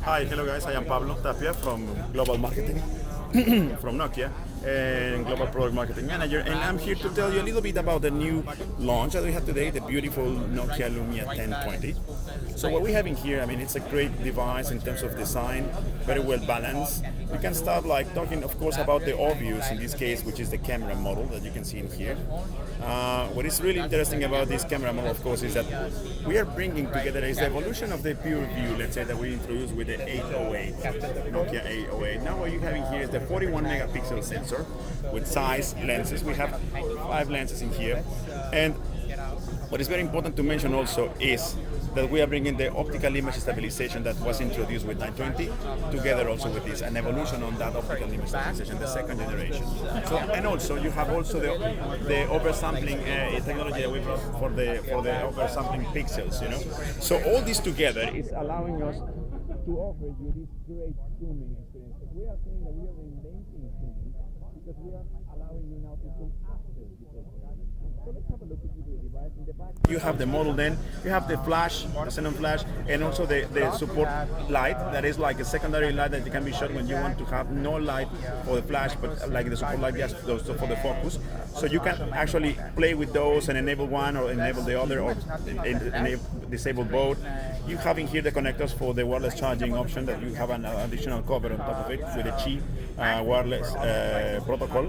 Hi, hello guys, I am Pablo Tapia from Global Marketing from Nokia and Global Product Marketing Manager, and I'm here to tell you a little bit about the new launch that we have today, the beautiful Nokia Lumia 1020. So what we have in here, I mean, it's a great device in terms of design, very well balanced. We can start like talking, of course, about the obvious in this case, which is the camera model that you can see in here. What is really interesting about this camera model, of course, is that we are bringing together is the evolution of the pure view, let's say, that we introduced with the 808, Nokia 808. Now what you're having here is the 41 megapixel sensor with size lenses. We have 5 lenses in here. And what is very important to mention also is that we are bringing the optical image stabilization that was introduced with 920 together also with this, an evolution on that optical image stabilization, the second generation. So, and also you have also the oversampling technology that we brought for the oversampling pixels, you know. So all this together is allowing us to offer you this great zooming experience. We are saying that we are reinventing zooming because we are allowing you now to zoom after you take it. So let's have a look at the device. In the back, you have the model, then you have the flash, the xenon flash, and also the support light that is like a secondary light that can be shot when you want to have no light for the flash, but like the support light just for the focus. So you can actually play with those and enable one or enable the other or disable both. You have in here the connectors for the wireless charging option that you have an additional cover on top of it with the Qi wireless protocol.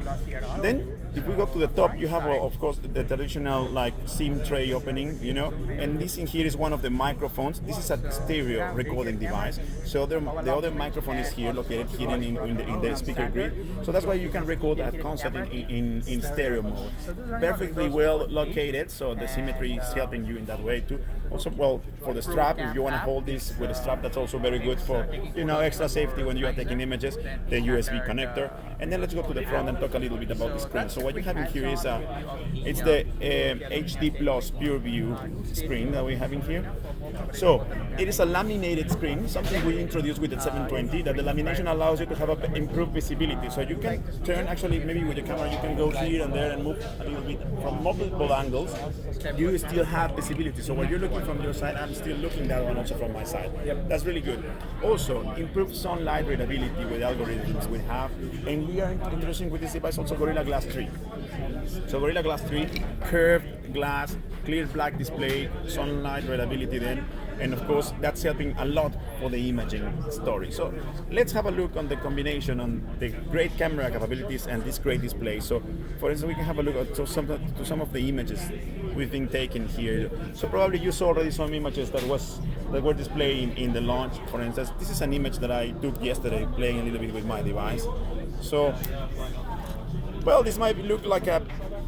Then if we go to the top, you have of course the traditional like SIM tray opening, you know, and this in here is one of the microphones. This is a stereo recording device. So the other microphone is here, located here in the speaker grid. So that's why you can record a concert in stereo mode. Perfectly well located, so the symmetry is helping you in that way too. Also, well, for the strap, if you want to hold this with a strap, that's also very good for, you know, extra safety when you are taking images. The USB connector, and then let's go to the front and talk a little bit about the screen. So what you have in here is it's the HD Plus Pure View screen that we have in here. So it is a laminated screen, something we introduced with the 720, that the lamination allows you to have improved visibility. So you can turn, actually, maybe with the camera, you can go here and there and move a little bit from multiple angles. You still have visibility. So when you're looking from your side, I'm still looking that one also from my side. Yep. That's really good. Also, improved sunlight readability with algorithms we have, and we are introducing with this device also Gorilla Glass 3. So Gorilla Glass 3, curved glass, clear black display, sunlight readability then, and of course that's helping a lot for the imaging story. So let's have a look on the combination on the great camera capabilities and this great display. So for instance, we can have a look at some of the images we've been taking here. So probably you saw already some images that were displayed in the launch. For instance, this is an image that I took yesterday playing a little bit with my device. So well, this might look like a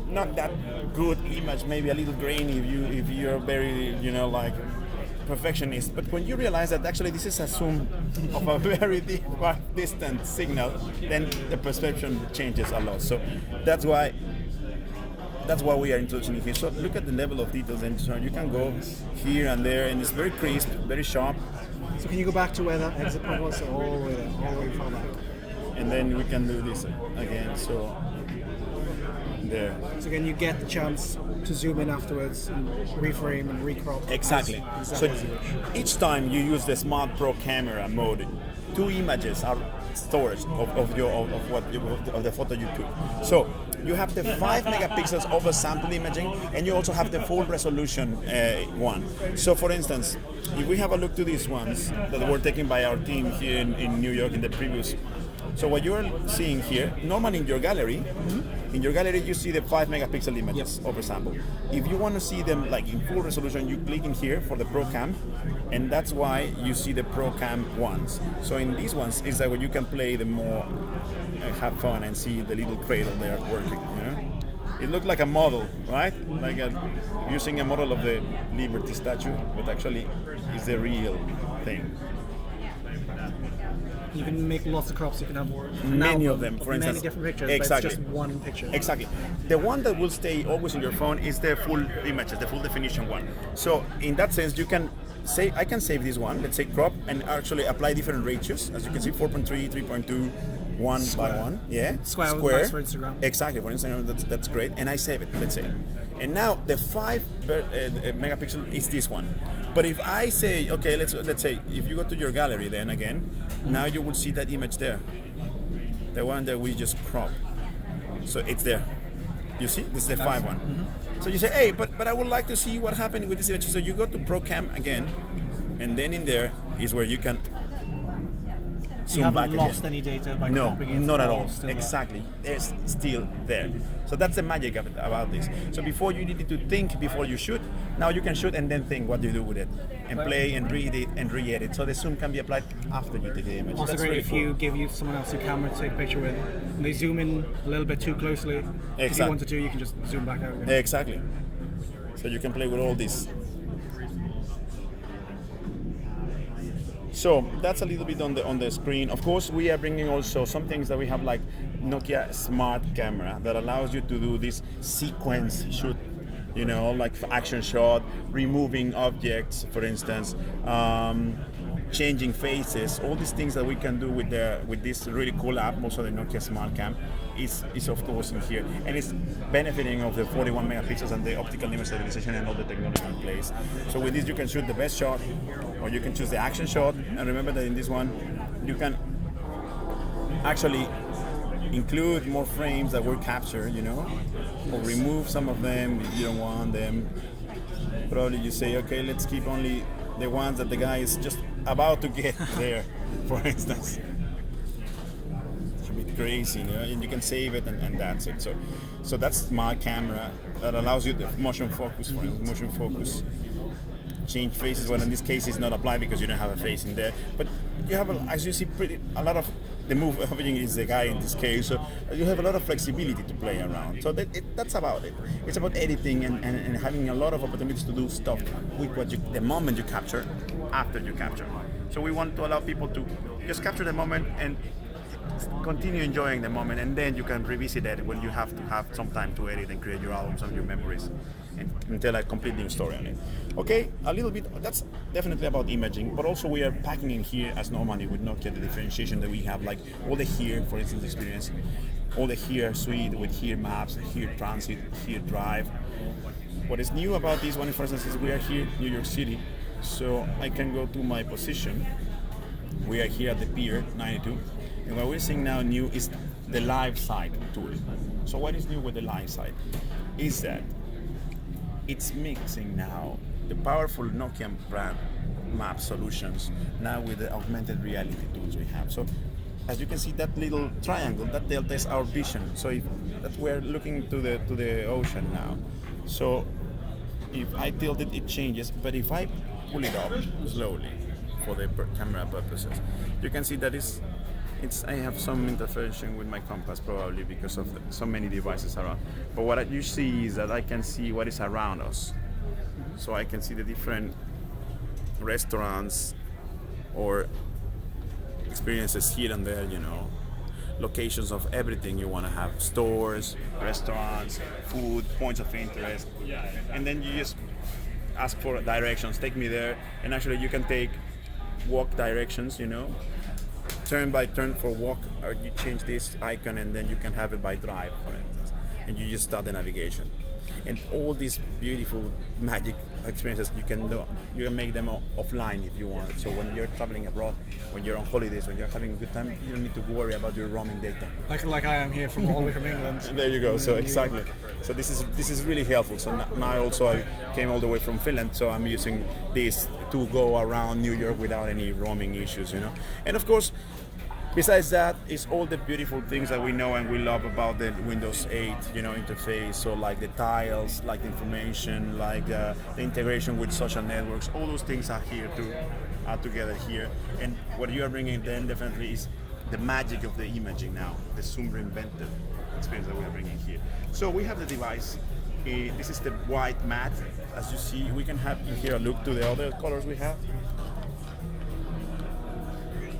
not that good image, maybe a little grainy if you're very, you know, like perfectionist. But when you realize that actually this is a zoom of a very distant signal, then the perception changes a lot. So that's why we are introducing it here. So look at the level of details, and so you can go here and there, and it's very crisp, very sharp. So can you go back to where that exit point was, all the way far back? And then we can do this again. So there. So again, you get the chance to zoom in afterwards and reframe and recrop. Exactly. So each time you use the Smart Pro camera mode, 2 images are stored of the photo you took. So you have the 5 megapixels oversample imaging, and you also have the full resolution one. So for instance, if we have a look to these ones that were taken by our team here in New York in the previous. So what you're seeing here, normally in your gallery, you see the 5 megapixel images oversample. If you want to see them like in full resolution, you click in here for the Pro Cam, and that's why you see the Pro Cam ones. So in these ones, is that when you can play the more, have fun and see the little cradle there working. You know, it looked like a model, right? Like using a model of the Liberty statue, but actually, it's the real thing. You can make lots of crops. You can have many of them, for instance. Many different pictures. Exactly. But it's just one picture. Exactly. The one that will stay always in your phone is the full images, the full definition one. So in that sense, you can say, I can save this one. Let's say crop and actually apply different ratios. As you can see, 4.3, 3.2, 1 by 1. Yeah. Square. For Instagram. Exactly. For Instagram, that's great. And I save it. Let's say. And now the 5 megapixel is this one. But if I say, okay, let's say if you go to your gallery, then again, now you will see that image there, the one that we just cropped. So it's there. You see, this is the 5 one. So you say, hey, but I would like to see what happened with this image. So you go to ProCam again, and then in there is where you can You haven't back lost again. any data by No, cropping it. not at or all. still there? Exactly. It's still there. So that's the magic of it, about this. So before you needed to think before you shoot, now you can shoot and then think what do you do with it. And play and read it and re-edit. So the zoom can be applied after you take the image. Also That's great really if cool. you give someone else a camera to take a picture with, and they zoom in a little bit too closely. If you Exactly. wanted to, you can just zoom back out again. Exactly. So you can play with all this. So that's a little bit on the screen. Of course, we are bringing also some things that we have, like Nokia Smart Camera, that allows you to do this sequence shoot, you know, like action shot, removing objects, for instance, changing faces. All these things that we can do with this really cool app, also the Nokia Smart Cam, is of course in here, and it's benefiting of the 41 megapixels and the optical image stabilization and all the technology in place. So with this you can shoot the best shot, or you can choose the action shot. And remember that in this one you can actually include more frames that were captured, you know, or remove some of them if you don't want them. Probably you say, okay, let's keep only the ones that the guy is just about to get there, for instance. It's a bit crazy, you know, and you can save it, and that's it. So that's my camera that allows you the motion focus, for instance, motion focus. Change faces, well in this case it's not applied because you don't have a face in there, but you have, as you see, a lot of the move everything is the guy in this case, so you have a lot of flexibility to play around. So that's about it. It's about editing and having a lot of opportunities to do stuff with the moment you capture, after you capture. So we want to allow people to just capture the moment and continue enjoying the moment, and then you can revisit it when you have to have some time to edit and create your albums and your memories and tell a complete new story on it. Okay, a little bit, that's definitely about imaging, but also we are packing in here, as normally with Nokia, the differentiation that we have, like all the here, for instance, experience, all the here suite with here maps, here transit, here drive. What is new about this one, for instance, is we are here in New York City, so I can go to my position. We are here at the Pier 92, and what we're seeing now new is the live site tool. So what is new with the live site is that it's mixing now the powerful Nokia brand map solutions now with the augmented reality tools we have. So as you can see, that little triangle, that delta is our vision. So that we're looking to the ocean now. So if I tilt it, it changes, but if I pull it up slowly for the camera purposes, you can see that I have some interference with my compass, probably because of so many devices around. But what you see is that I can see what is around us. So I can see the different restaurants or experiences here and there, you know, locations of everything you want to have, stores, restaurants, food, points of interest. And then you just ask for directions, take me there, and actually you can take walk directions, you know, turn by turn for walk, or you change this icon and then you can have it by drive, for instance, and you just start the navigation. And all these beautiful magic experiences you can make them offline if you want. So when you're traveling abroad, when you're on holidays, when you're having a good time, you don't need to worry about your roaming data. Like I am here all the way from England. There you go. So exactly. So this is really helpful. So now also I came all the way from Finland, so I'm using this to go around New York without any roaming issues, you know. And of course, besides that, is all the beautiful things that we know and we love about the Windows 8, you know, interface. So like the tiles, like the information, like the integration with social networks. All those things are here together here. And what you are bringing then definitely is the magic of the imaging now, the Zoom reinvented experience that we are bringing here. So we have the device. This is the white matte. As you see, we can have in here a look to the other colors we have.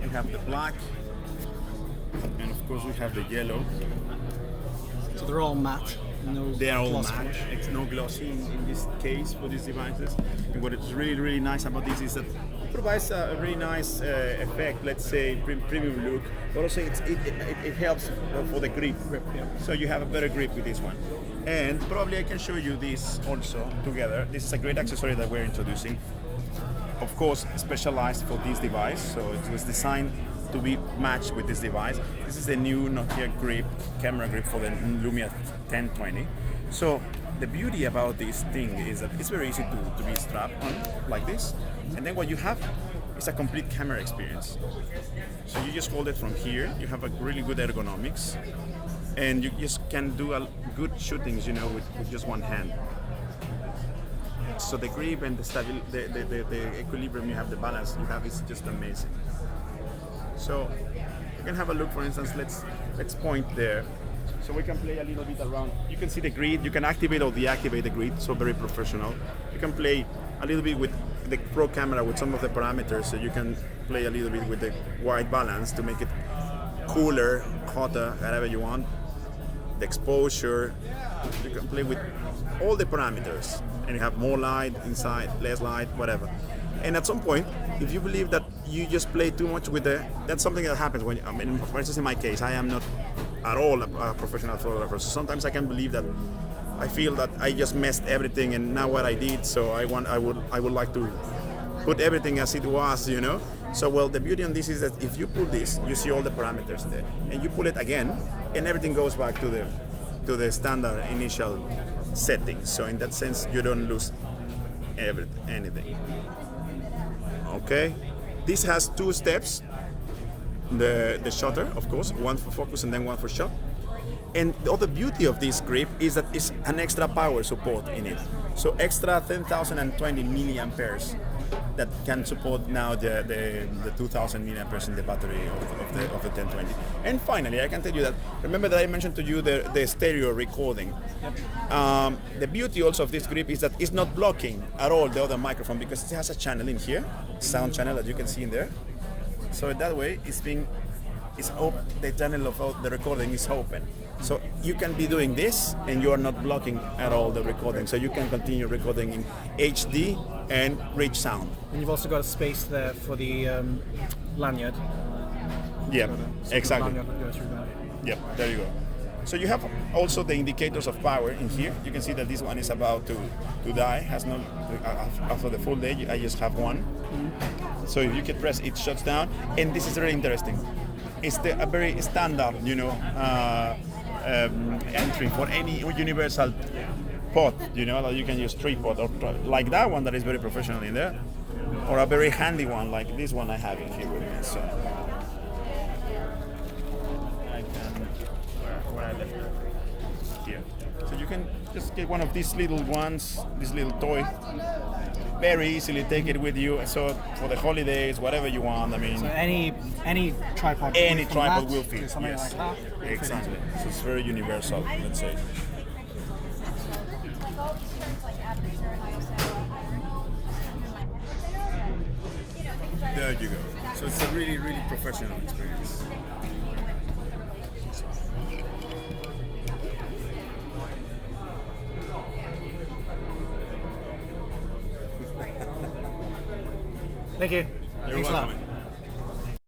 We have the black, and of course we have the yellow. So they're all matte. No they are all gloss matte. finish. It's no glossy in this case for these devices. And what is really, really nice about this is that provides a really nice effect, let's say premium look, but also it helps for the grip. So you have a better grip with this one. And probably I can show you this also together. This is a great accessory that we're introducing. Of course, specialized for this device, so it was designed to be matched with this device. This is the new Nokia grip, camera grip for the Lumia 1020. So the beauty about this thing is that it's very easy to be strapped on like this. And then what you have is a complete camera experience. So you just hold it from here, you have a really good ergonomics, and you just can do a good shootings, you know, with just one hand. So the grip and the equilibrium you have, the balance you have is just amazing. So you can have a look, for instance, let's point there. So we can play a little bit around. You can see the grid, you can activate or deactivate the grid, so very professional. You can play a little bit with the Pro camera with some of the parameters, so you can play a little bit with the white balance to make it cooler, hotter, whatever you want. The exposure, you can play with all the parameters, and you have more light inside, less light, whatever. And at some point, if you believe that you just play too much with that's something that happens when, I mean, for instance, in my case, I am not at all a professional photographer. So sometimes I can believe that I feel that I just messed everything, and now what I did. So I would like to put everything as it was, you know. So well, the beauty on this is that if you pull this, you see all the parameters there, and you pull it again, and everything goes back to the standard initial settings. So in that sense, you don't lose anything. Okay, this has two steps. The shutter, of course, one for focus and then one for shot. And the other beauty of this grip is that it's an extra power support in it. So extra 10,020 milliamperes that can support now the 2,000 milliamperes in the battery of the 1020. And finally, I can tell you that, remember that I mentioned to you the stereo recording. The beauty also of this grip is that it's not blocking at all the other microphone, because it has a channel in here, sound channel that you can see in there. So that way, it's open, the channel of the recording is open. So you can be doing this and you are not blocking at all the recording. So you can continue recording in HD and rich sound. And you've also got a space there for the lanyard. Yeah, exactly. Lanyard that goes through there. Yep, there you go. So you have also the indicators of power in here. You can see that this one is about to die. Has no after the full day. I just have one. So if you can press, it shuts down. And this is really interesting. It's a very standard, you know, entry for any universal pot. You know, that you can use 3-pot, or like that one that is very professional in there, or a very handy one like this one I have in here with me. So I can where I left it here. So you can just get one of these little ones, this little toy. Very easily take it with you. So for the holidays, whatever you want. I mean, So any tripod. any from tripod that will to fit. something Yes, like that. exactly. So it's very universal, let's say. There you go. So it's a really, really professional experience. Thank you. You're Thanks a lot. welcome.